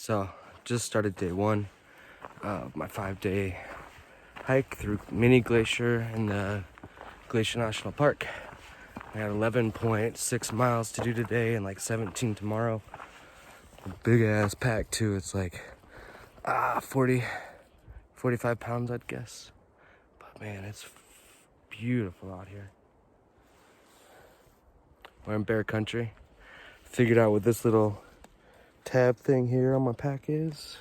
So, just started day one of my 5-day hike through mini Glacier in the Glacier National Park. I got 11.6 miles to do today and like 17 tomorrow. A big ass pack too. It's like 45 pounds, I'd guess. But man, it's beautiful out here. We're in bear country. Figured out what this little tab thing here on my pack is.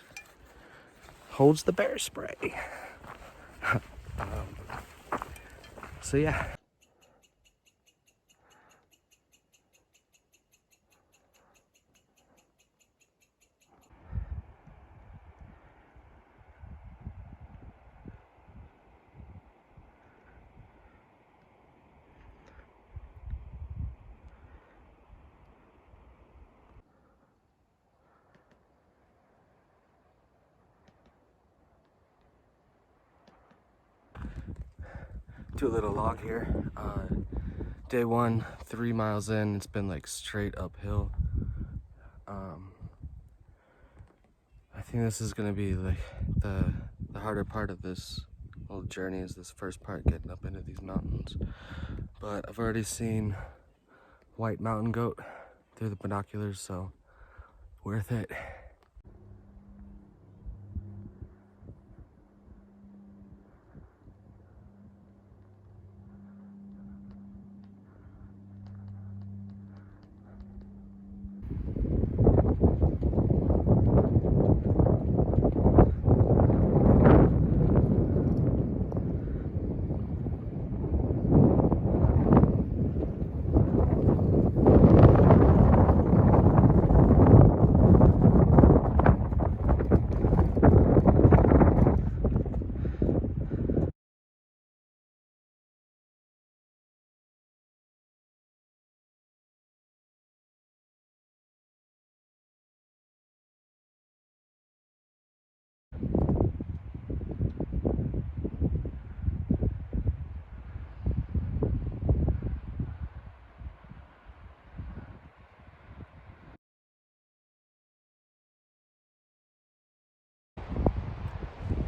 Holds the bear spray. So yeah. Do a little log here. Day one, 3 miles in, it's been like straight uphill. I think this is gonna be like the harder part of this whole journey is this first part, getting up into these mountains. But I've already seen white mountain goat through the binoculars, so worth it.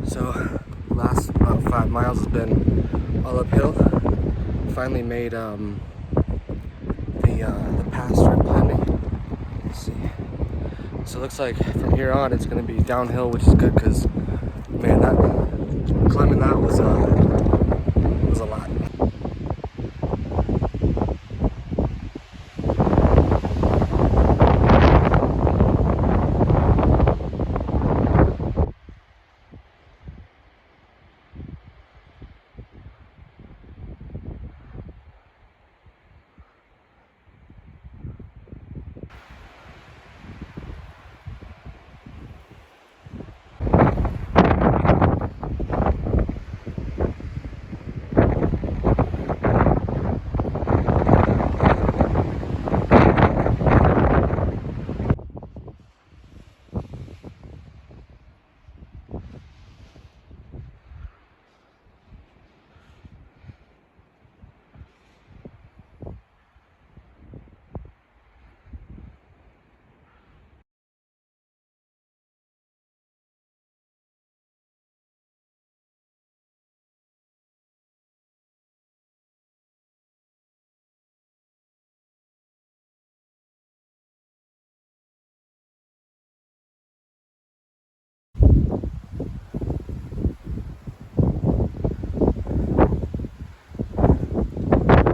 So last about 5 miles has been all uphill. Finally made the pass right behind me. Let's see. So it looks like from here on it's gonna be downhill, which is good because man, that climbing that was a lot.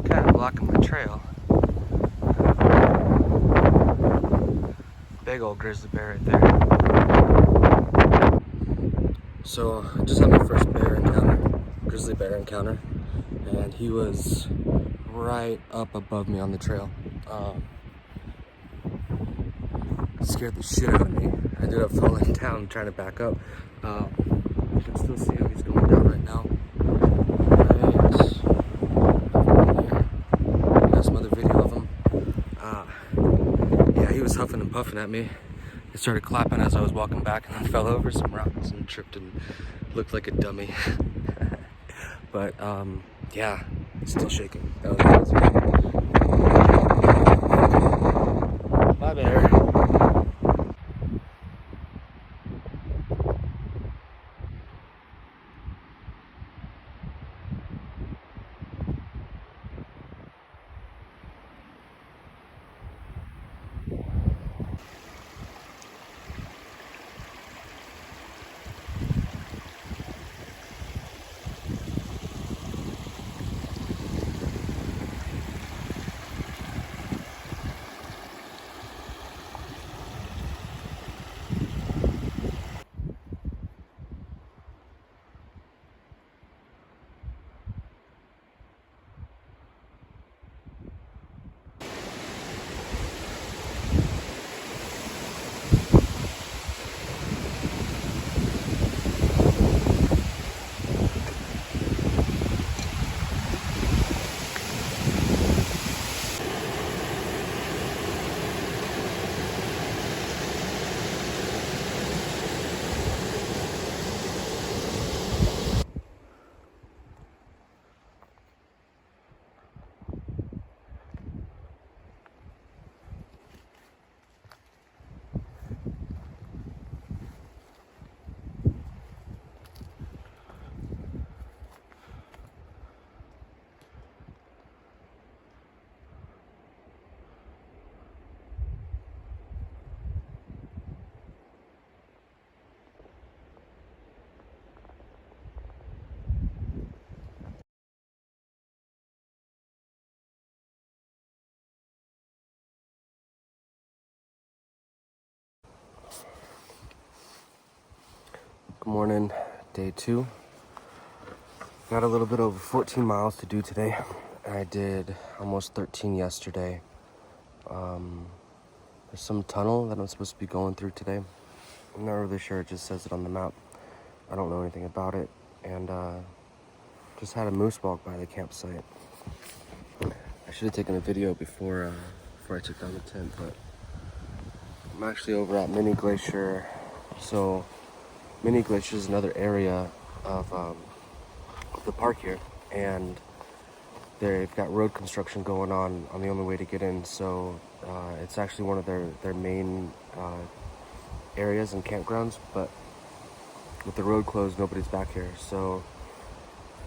Kind of blocking my trail. Big old grizzly bear right there. So I just had my first grizzly bear encounter, and he was right up above me on the trail. Scared the shit out of me. I ended up falling down trying to back up. You can still see him, he's going down right now. Got some other video of him. Yeah, he was huffing and puffing at me. It started clapping as I was walking back, and then fell over some rocks and tripped and looked like a dummy. But yeah, still shaking. That was awesome. Bye, bear. Morning, day 2. Got a little bit over 14 miles to do today. I did almost 13 yesterday. There's some tunnel that I'm supposed to be going through today. I'm not really sure, it just says it on the map. I don't know anything about it. And just had a moose walk by the campsite. I should have taken a video before I took down the tent, but I'm actually over at Mini Glacier. So Mini Glacier is another area of the park here, and they've got road construction going on the only way to get in. So it's actually one of their main areas and campgrounds, but with the road closed, nobody's back here. So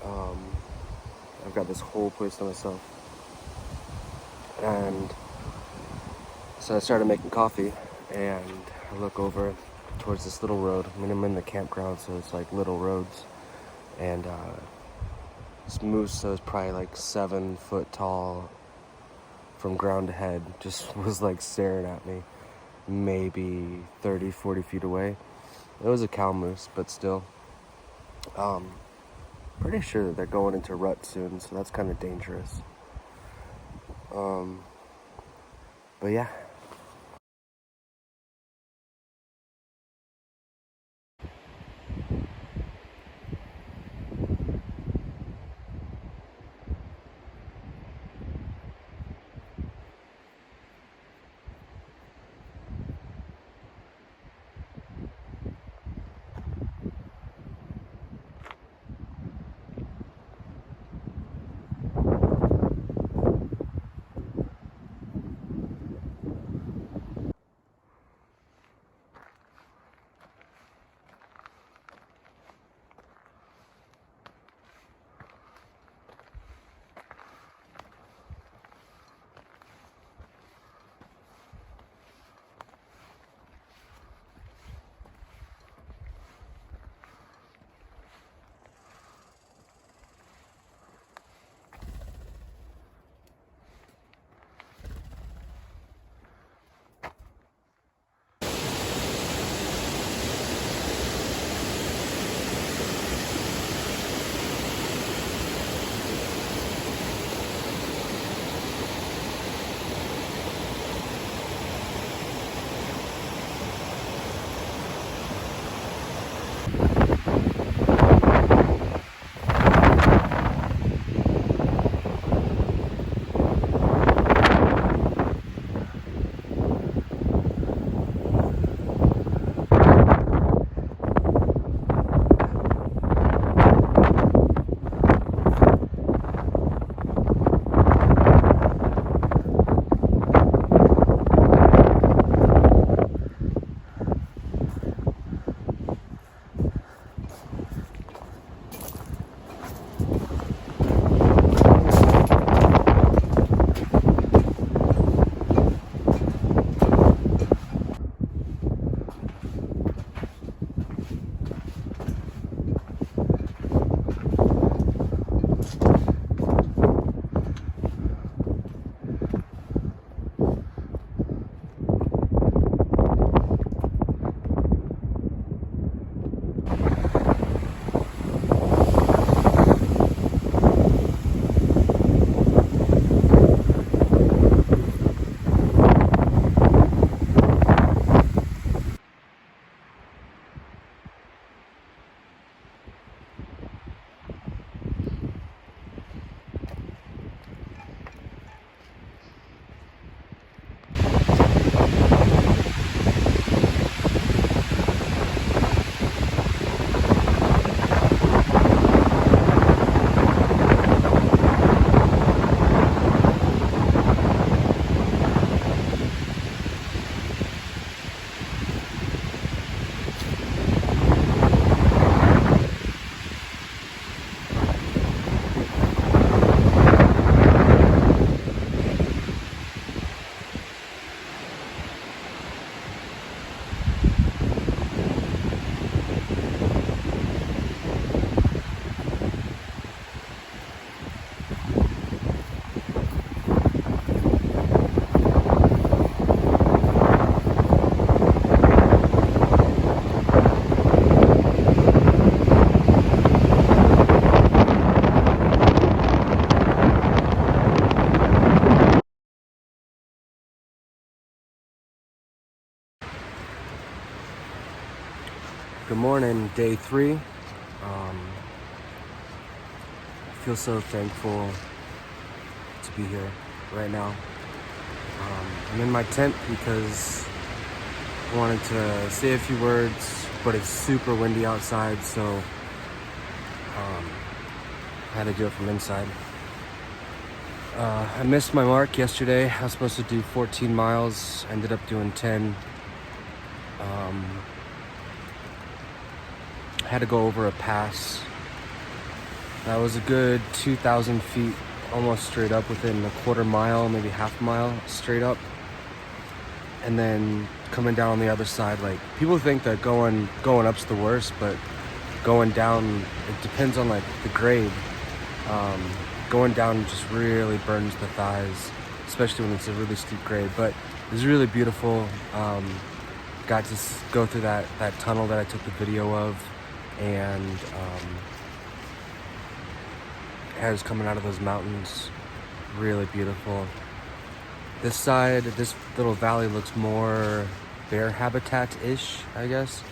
I've got this whole place to myself. And so I started making coffee, and I look over towards this little road. I mean, I'm in the campground, so it's like little roads. And this moose that was probably like 7 foot tall from ground to head just was like staring at me, maybe 30, 40 feet away. It was a cow moose, but still. Pretty sure that they're going into rut soon, so that's kind of dangerous. But yeah. Good morning, day 3. I feel so thankful to be here right now. I'm in my tent because I wanted to say a few words, but it's super windy outside, so I had to do it from inside. I missed my mark yesterday. I was supposed to do 14 miles, ended up doing 10. Had to go over a pass. That was a good 2,000 feet, almost straight up, within a quarter mile, maybe half a mile straight up. And then coming down on the other side, like, people think that going up's the worst, but going down, it depends on like the grade. Going down just really burns the thighs, especially when it's a really steep grade. But it was really beautiful. Got to go through that tunnel that I took the video of, and it was coming out of those mountains, really beautiful. This side, this little valley looks more bear habitat-ish, I guess,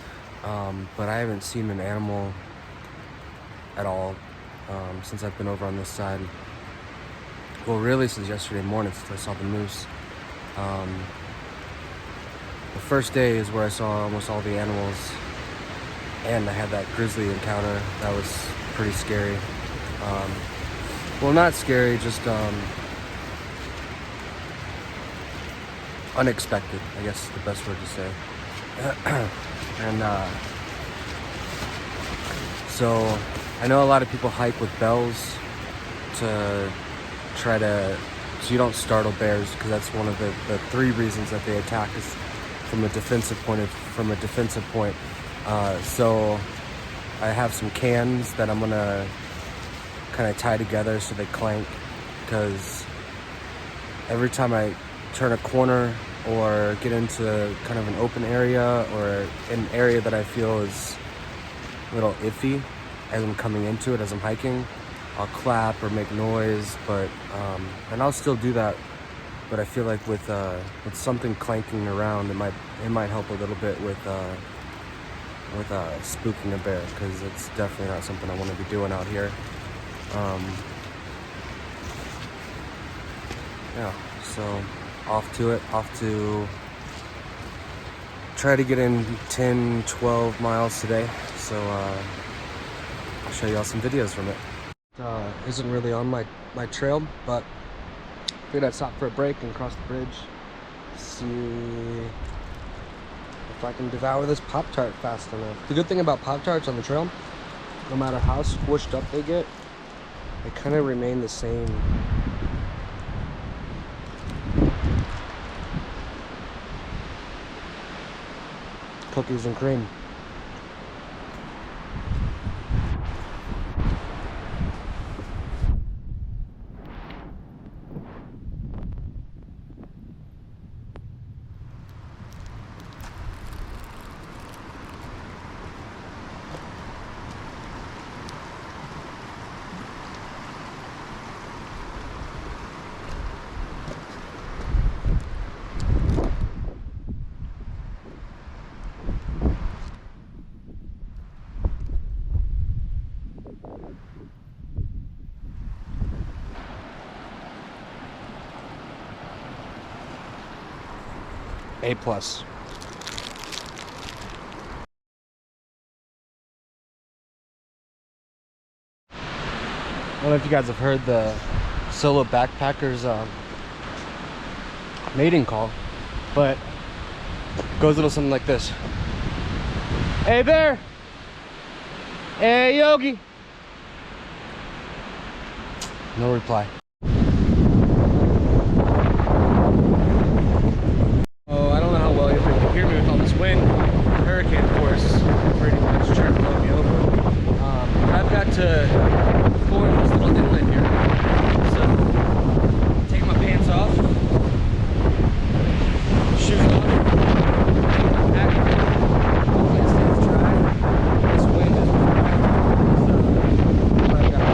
but I haven't seen an animal at all since I've been over on this side. Well, really since yesterday morning, since I saw the moose. The first day is where I saw almost all the animals, and I had that grizzly encounter. That was pretty scary. Well, not scary, just unexpected, I guess is the best word to say. And so I know a lot of people hike with bells to try to, so you don't startle bears, because that's one of the 3 reasons that they attack, is from a defensive point. So I have some cans that I'm gonna kind of tie together so they clank, because every time I turn a corner or get into kind of an open area or an area that I feel is a little iffy as I'm coming into it, as I'm hiking, I'll clap or make noise, but and I'll still do that. But I feel like with something clanking around, it might help a little bit with spooking a bear, because it's definitely not something I want to be doing out here. Yeah, so off to try to get in 10-12 miles today, so I'll show y'all some videos from it. Isn't really on my trail, but figured I'd stop for a break and cross the bridge, see if I can devour this Pop-Tart fast enough. The good thing about Pop-Tarts on the trail, no matter how squished up they get, they kind of remain the same. Cookies and cream. A+. I don't know if you guys have heard the solo backpackers mating call, but it goes a little something like this. Hey bear! Hey Yogi! No reply. Oh, I don't know how well you can hear me with all this wind. Hurricane force pretty much trying to blow me over. I've got to form this little inlet here. So, take my pants off, shoes off, take my pack. Hopefully it stays dry. This wind is so I've got to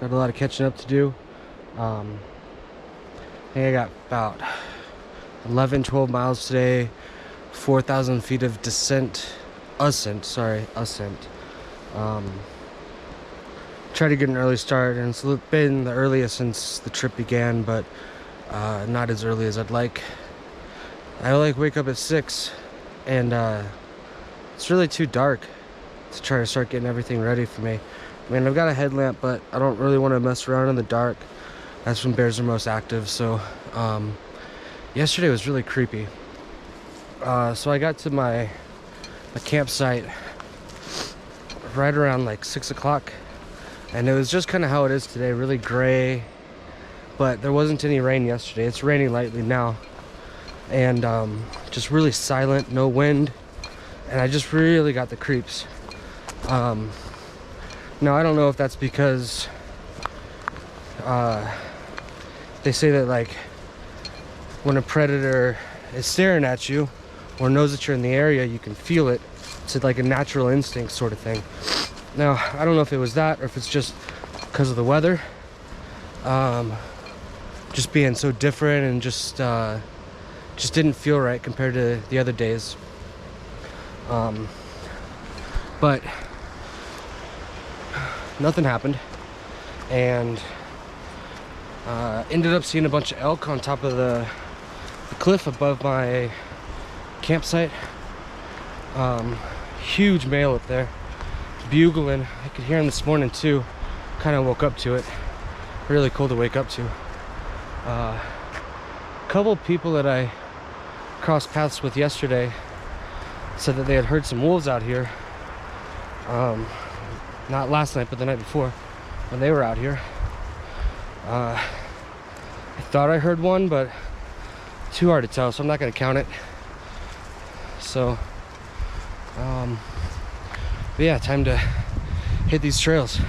Got a lot of catching up to do. I think I got about 11-12 miles today, 4,000 feet of ascent. Try to get an early start, and it's been the earliest since the trip began, but not as early as I'd like. I wake up at 6, and it's really too dark to try to start getting everything ready for me. I mean, I've got a headlamp, but I don't really want to mess around in the dark. That's when bears are most active. So yesterday was really creepy. So I got to my campsite right around like 6 o'clock, and it was just kind of how it is today, really gray, but there wasn't any rain yesterday. It's raining lightly now, and just really silent, no wind, and I just really got the creeps. Now I don't know if that's because they say that like when a predator is staring at you or knows that you're in the area, you can feel it. It's like a natural instinct sort of thing. Now I don't know if it was that or if it's just because of the weather, just being so different, and just didn't feel right compared to the other days. But nothing happened, and ended up seeing a bunch of elk on top of the cliff above my campsite. Huge male up there bugling. I could hear him this morning too. Kind of woke up to it. Really cool to wake up to. A couple people that I crossed paths with yesterday said that they had heard some wolves out here. Not last night, but the night before when they were out here. I thought I heard one, but too hard to tell, so I'm not going to count it. So but yeah, time to hit these trails.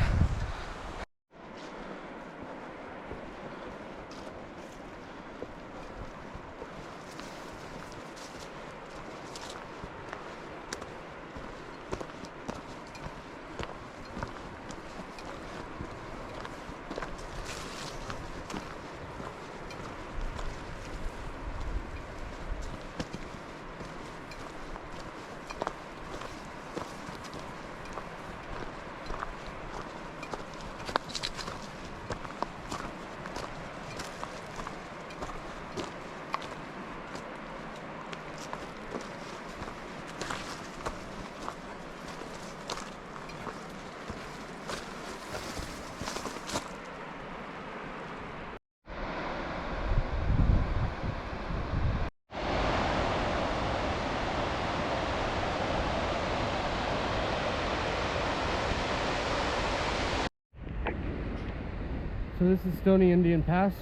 So this is Stoney Indian Pass.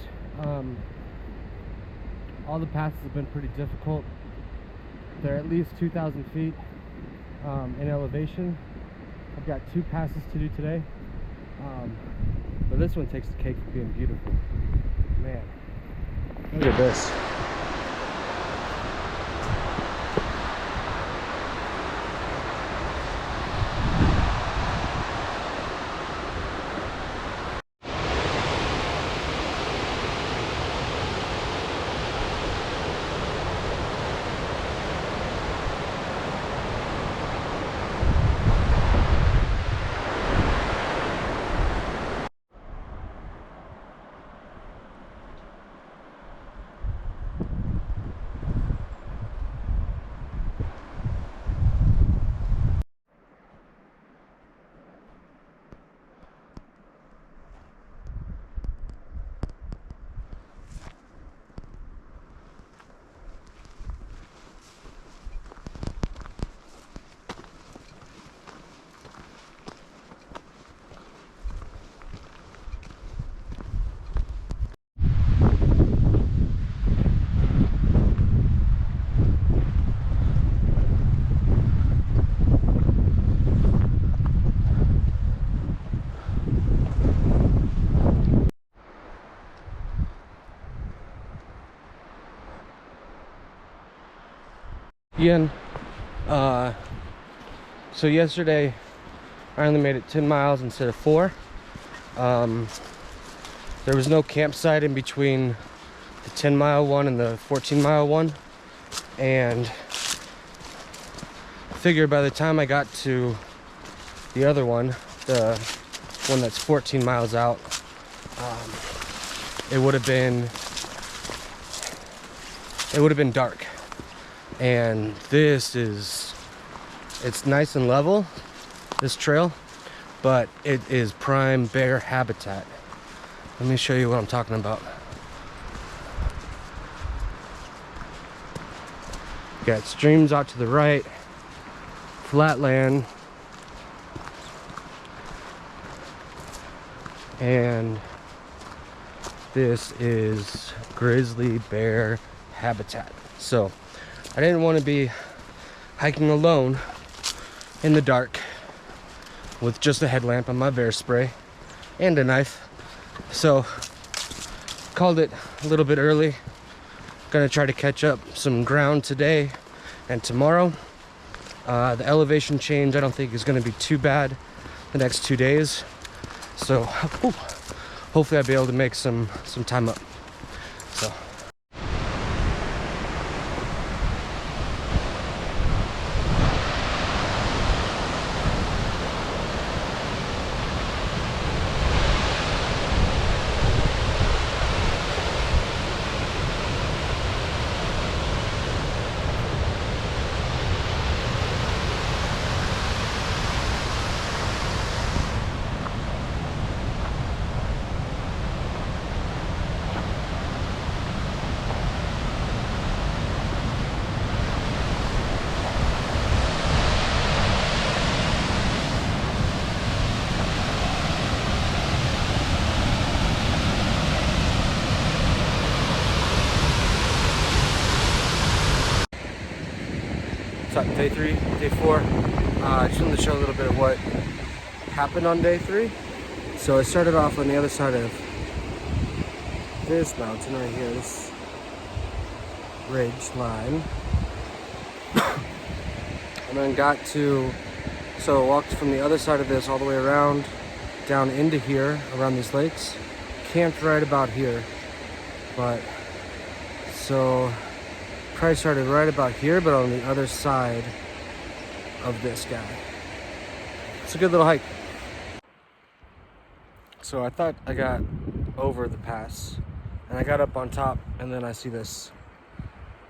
All the passes have been pretty difficult. They're at least 2,000 feet in elevation. I've got 2 passes to do today, but this one takes the cake for being beautiful. Man, look at this. Again, so yesterday I only made it 10 miles instead of 4. There was no campsite in between the 10-mile one and the 14-mile one, and I figured by the time I got to the other one, the one that's 14 miles out, it would have been dark. And it's nice and level, this trail, but it is prime bear habitat. Let me show you what I'm talking about. Got streams out to the right, flat land, and this is grizzly bear habitat. So I didn't want to be hiking alone in the dark with just a headlamp and my bear spray and a knife. So called it a little bit early. Gonna try to catch up some ground today and tomorrow. The elevation change I don't think is gonna be too bad the next 2 days. So hopefully I'll be able to make some time up. So day 3, day 4. I just wanted to show a little bit of what happened on day 3. So I started off on the other side of this mountain right here, this ridge line. And then walked from the other side of this all the way around, down into here, around these lakes. Camped right about here. Probably started right about here, but on the other side of this guy. It's a good little hike. So I thought I got over the pass, and I got up on top, and then I see this.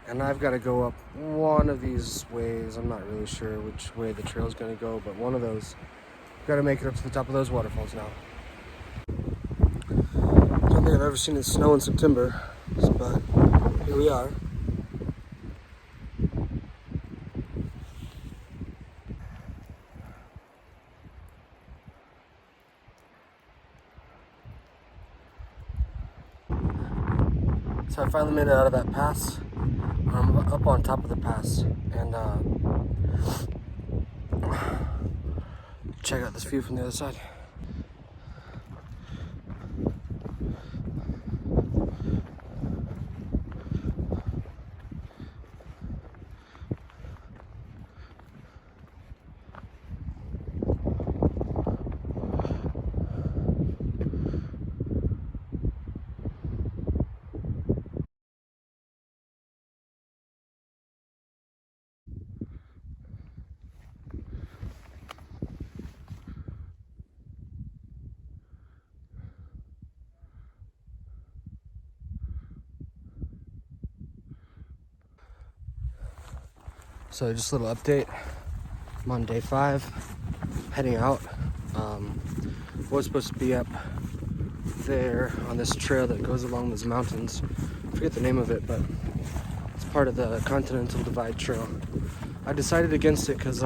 And I've got to go up one of these ways. I'm not really sure which way the trail's gonna go, but one of those. Got to make it up to the top of those waterfalls now. I don't think I've ever seen it snow in September, but here we are. So I finally made it out of that pass. I'm up on top of the pass, and check out this view from the other side. So just a little update. I'm on day 5, heading out. Was supposed to be up there on this trail that goes along those mountains. I forget the name of it, but it's part of the Continental Divide Trail. I decided against it because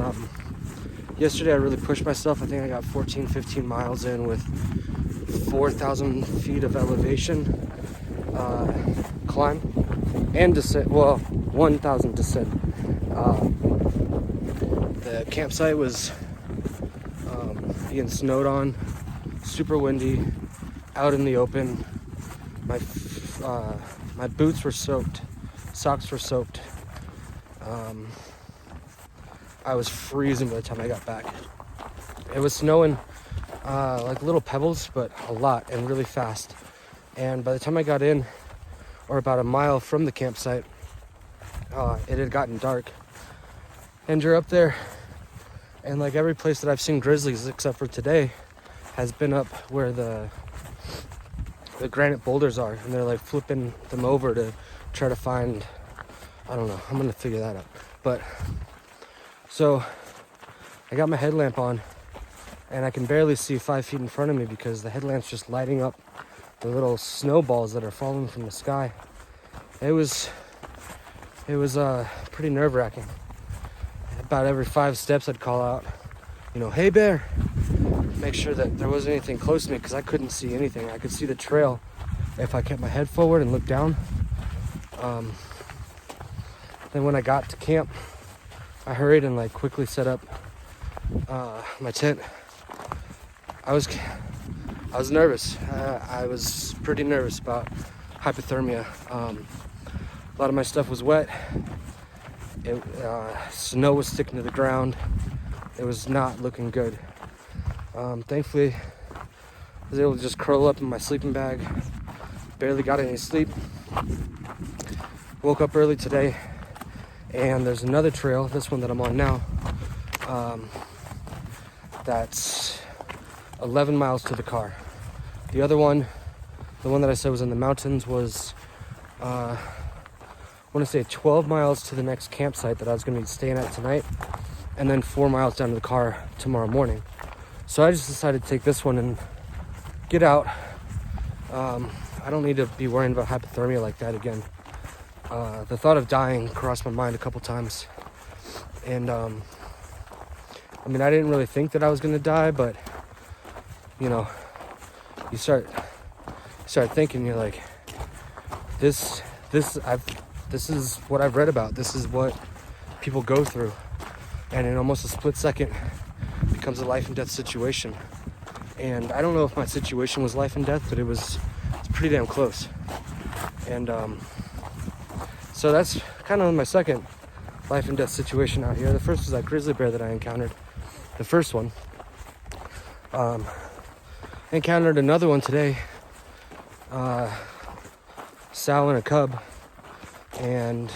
yesterday I really pushed myself. I think I got 15 miles in with 4,000 feet of elevation climb and descent. Well, 1,000 descent. The campsite was being snowed on, super windy, out in the open. My boots were soaked, socks were soaked. I was freezing by the time I got back. It was snowing like little pebbles, but a lot and really fast. And by the time I got in, or about a mile from the campsite, it had gotten dark. And you're up there, and like every place that I've seen grizzlies except for today has been up where the granite boulders are, and they're like flipping them over to try to find, I don't know, I'm gonna figure that out. But so I got my headlamp on, and I can barely see 5 feet in front of me because the headlamp's just lighting up the little snowballs that are falling from the sky. It was pretty nerve-wracking. About every 5 steps I'd call out, you know, "Hey bear," make sure that there wasn't anything close to me because I couldn't see anything. I could see the trail if I kept my head forward and looked down. Then when I got to camp, I hurried and like quickly set up my tent. I was nervous. I was pretty nervous about hypothermia. A lot of my stuff was wet. Snow was sticking to the ground. It was not looking good. Thankfully, I was able to just curl up in my sleeping bag. Barely got any sleep. Woke up early today, and there's another trail, this one that I'm on now, that's 11 miles to the car. The other one, the one that I said was in the mountains, was I want to say 12 miles to the next campsite that I was going to be staying at tonight, and then 4 miles down to the car tomorrow morning. So I just decided to take this one and get out. I don't need to be worrying about hypothermia like that again. The thought of dying crossed my mind a couple times, and I mean, I didn't really think that I was going to die, but you know, you start thinking, you're like, this is what I've read about. This is what people go through. And in almost a split second, it becomes a life and death situation. And I don't know if my situation was life and death, but it's pretty damn close. And so that's kind of my second life and death situation out here. The first was that grizzly bear that I encountered. The first one. I encountered another one today. Sow and a cub. And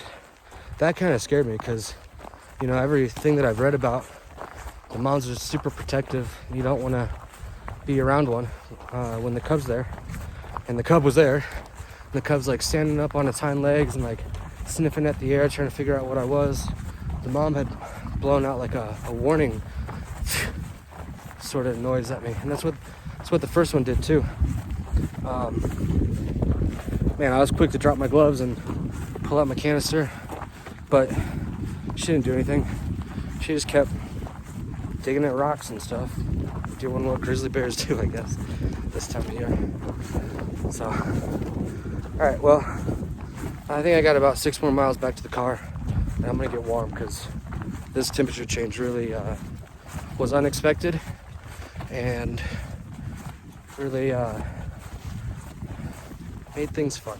that kind of scared me because, you know, everything that I've read about, the moms are super protective. You don't want to be around one when the cub's there. And the cub was there. And the cub's like standing up on its hind legs and like sniffing at the air, trying to figure out what I was. The mom had blown out like a warning sort of noise at me. And that's what the first one did too. Man, I was quick to drop my gloves and pull out my canister, but she didn't do anything. She just kept digging at rocks and stuff, doing what grizzly bears do, I guess, this time of year. So, all right, well, I think I got about 6 more miles back to the car, and I'm gonna get warm because this temperature change really was unexpected and really made things fun.